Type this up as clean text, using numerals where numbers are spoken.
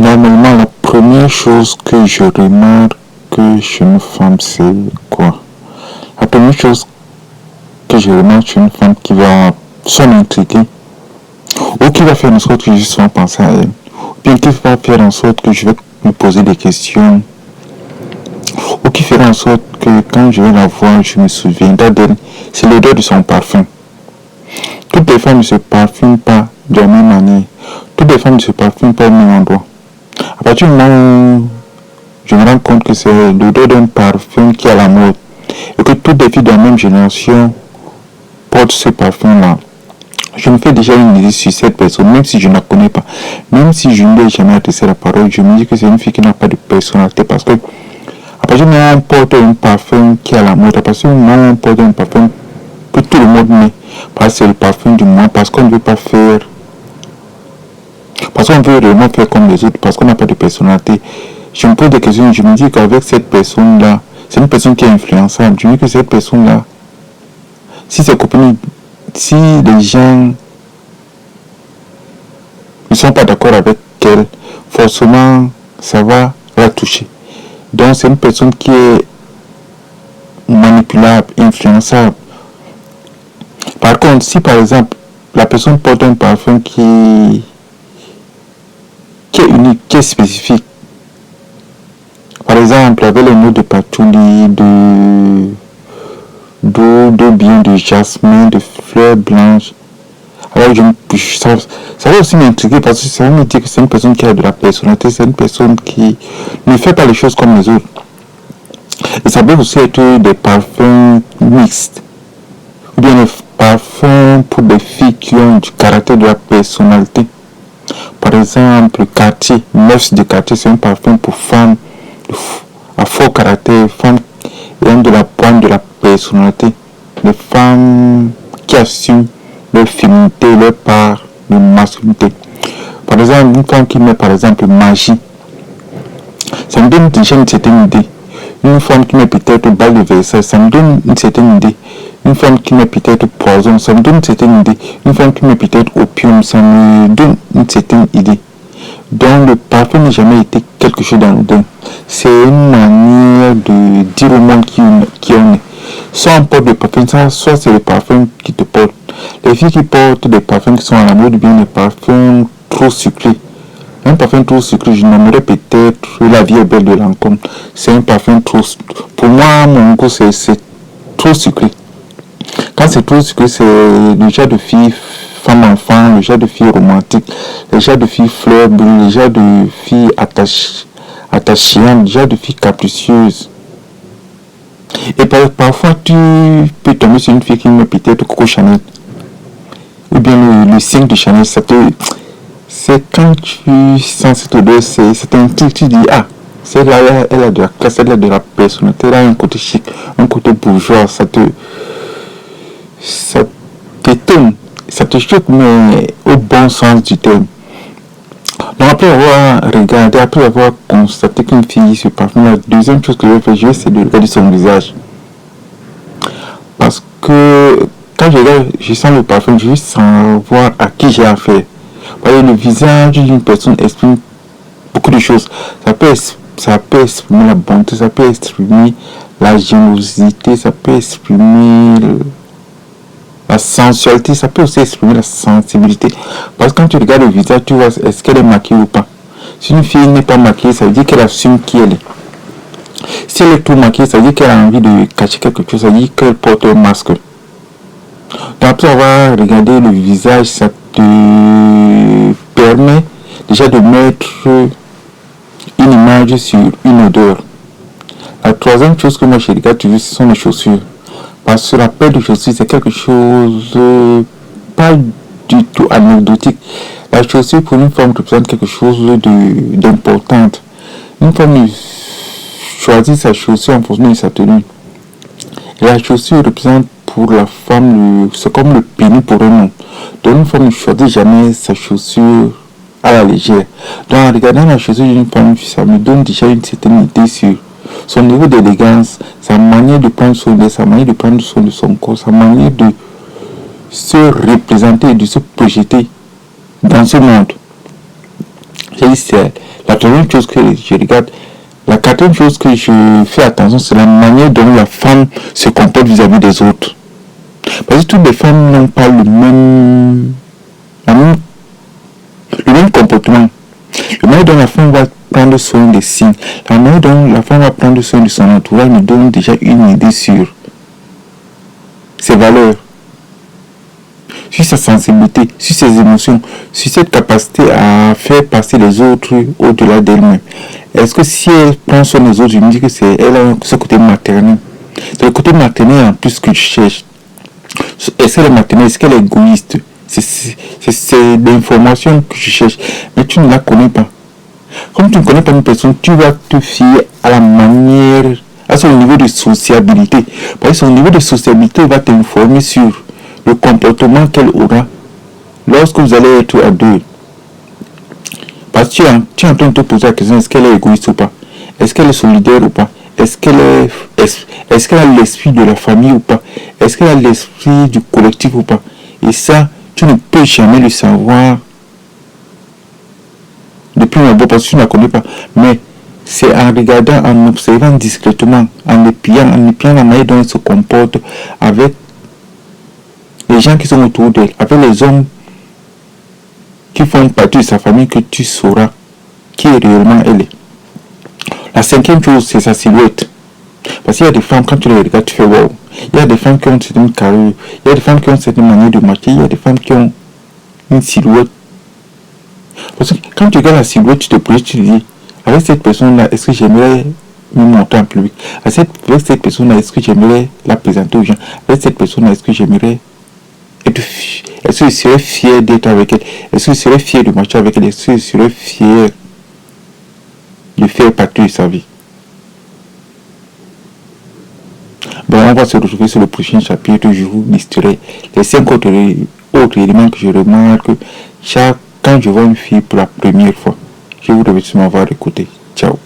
Normalement, la première chose que je remarque chez une femme, c'est quoi? La première chose que je remarque chez une femme qui va soit m'intriguer, ou qui va faire en sorte que je sois penser à elle, ou bien qui va faire en sorte que je vais me poser des questions, ou qui fera en sorte que quand je vais la voir, je me souviendrai d'elle, c'est l'odeur de son parfum. Toutes les femmes ne se parfument pas de la même manière. Toutes les femmes ne se parfument pas au même endroit. À partir du moment où je me rends compte que c'est l'odeur d'un parfum qui est à la mode et que toutes les filles de la même génération portent ce parfum-là, je me fais déjà une idée sur cette personne, même si je ne la connais pas. Même si je ne lui ai jamais adressé la parole, je me dis que c'est une fille qui n'a pas de personnalité parce que à partir du moment où on porte un parfum qui est à la mode, à partir du moment où on porte un parfum que tout le monde met, parce que c'est le parfum du moment, parce qu'on ne veut pas faire, parce qu'on veut vraiment faire comme les autres, parce qu'on n'a pas de personnalité. Je me pose des questions, je me dis qu'avec cette personne-là, c'est une personne qui est influençable. Je me dis que cette personne-là, si ses copines, si les gens ne sont pas d'accord avec elle, forcément, ça va la toucher. Donc, c'est une personne qui est manipulable, influençable. Par contre, si par exemple, la personne porte un parfum qui est unique, qui est spécifique, par exemple, avec les notes de patchouli, d'eau bien, de jasmin, de fleurs blanches, alors ça va aussi m'intriguer parce que ça va me dire que c'est une personne qui a de la personnalité, c'est une personne qui ne fait pas les choses comme les autres. Et ça peut aussi être des parfums mixtes, ou bien des parfums pour des filles qui ont du caractère, de la personnalité. Par exemple, Cartier, Neuf de Cartier, c'est un parfum pour femmes à fort caractère, femmes ayant de la pointe, de la personnalité, des femmes qui assument leur féminité, leur part de masculinité. Par exemple, une femme qui met par exemple magie, ça me donne déjà une certaine idée. Une femme qui met peut-être balle de Versailles, ça me donne une certaine idée. Une femme qui met peut-être poison, ça me donne une certaine idée. Une femme qui met peut-être opium, ça me donne une certaine idée. Donc le parfum n'a jamais été quelque chose d'anodin. C'est une manière de dire au monde qui on est. Soit on porte des parfums, soit c'est les parfums qui te portent. Les filles qui portent des parfums qui sont à la mode, bien des parfums trop sucrés. Un parfum trop sucré, je nommerais peut-être La vie est belle de Lancôme. C'est un parfum trop... Pour moi, mon goût, c'est trop sucré. Quand c'est trop sucré, c'est le genre de fille femme-enfant, le genre de fille romantique, le genre de fille fleur bleue, le genre de fille attachante, le genre de fille capricieuse. Et parfois, tu peux tomber sur une fille qui met peut-être Coco Chanel. Ou bien le signe de Chanel, c'est quand tu sens cette odeur, c'est un truc, tu dis, ah, celle-là, elle a de la classe, elle a de la personnalité, elle a un côté chic, un côté bourgeois, ça t'étonne, ça te choque, mais au bon sens du terme. Donc après avoir regardé, après avoir constaté qu'une fille se parfume, la deuxième chose que je vais faire, c'est de regarder son visage. Parce que quand je sens le parfum, je veux savoir à qui j'ai affaire. Parce que le visage d'une personne exprime beaucoup de choses. Ça peut exprimer la bonté, ça peut exprimer la générosité, ça peut exprimer la sensualité, ça peut aussi exprimer la sensibilité. Parce que quand tu regardes le visage, tu vois est-ce qu'elle est maquillée ou pas. Si une fille n'est pas maquillée, ça veut dire qu'elle assume qui elle est. Si elle est tout maquillée, ça veut dire qu'elle a envie de cacher quelque chose, ça veut dire qu'elle porte un masque. Donc après avoir regardé le visage, ça te permet déjà de mettre une image sur une odeur. La troisième chose que moi je regarde toujours, ce sont les chaussures. Parce que la paire de chaussures, c'est quelque chose pas du tout anecdotique. La chaussure pour une femme représente quelque chose d'important. Une femme choisit sa chaussure en fonction de sa tenue. Et la chaussure représente pour la femme, c'est comme le pénis pour un homme. Donc une femme ne choisit jamais sa chaussure à la légère. Donc en regardant la chaussure d'une femme, ça me donne déjà une certaine idée sur son niveau d'élégance, sa manière de prendre soin de sa manière de prendre soin de son corps, sa manière de se représenter, de se projeter dans ce monde. C'est la troisième chose que je regarde. La quatrième chose que je fais attention, c'est la manière dont la femme se comporte vis-à-vis des autres. Parce que toutes les femmes n'ont pas le même comportement. Le manière dont la femme va prendre soin des signes, la manière dont la femme va prendre soin de son entourage nous donne déjà une idée sur ses valeurs, sur sa sensibilité, sur ses émotions, sur cette capacité à faire passer les autres au-delà d'elle-même. Est-ce que si elle prend soin des autres, je me dis que elle a ce côté maternel. C'est le côté maternel en plus que je cherche. Est-ce qu'elle est maternelle? Est-ce qu'elle est égoïste? C'est l'information que je cherche. Mais tu ne la connais pas. Comme tu ne connais pas une personne, tu vas te fier à la manière, à son niveau de sociabilité. Parce que son niveau de sociabilité va t'informer sur le comportement qu'elle aura lorsque vous allez être à deux. Parce que tu es en train de te poser la question, est-ce qu'elle est égoïste ou pas? Est-ce qu'elle est solidaire ou pas? Est-ce qu'elle a l'esprit de la famille ou pas? Est-ce qu'elle a l'esprit du collectif ou pas? Et ça, tu ne peux jamais le savoir depuis un bon parce que tu ne la connais pas. Mais c'est en regardant, en observant discrètement, en épiant la manière dont elle se comporte avec les gens qui sont autour d'elle, avec les hommes qui font partie de sa famille, que tu sauras qui est réellement elle est. La cinquième chose, c'est sa silhouette. Parce qu'il y a des femmes, quand tu les regardes, tu fais wow. Il y a des femmes qui ont certaines carrures, il y a des femmes qui ont certaines manières de marcher, il y a des femmes qui ont une silhouette. Parce que quand tu regardes la silhouette, tu te projettes, tu te dis, avec cette personne-là, est-ce que j'aimerais me montrer en public? Avec cette personne-là, est-ce que j'aimerais la présenter aux gens? Avec cette personne-là, est-ce que j'aimerais être est-ce que je serais fier d'être avec elle? Est-ce que je serais fier de marcher avec elle? Est-ce que je serais fier de faire partie de sa vie? Bon, on va se retrouver sur le prochain chapitre. Je vous listerai les 5 autres éléments que je remarque quand je vois une fille pour la première fois. Je vous remercie de m'avoir écouté. Ciao.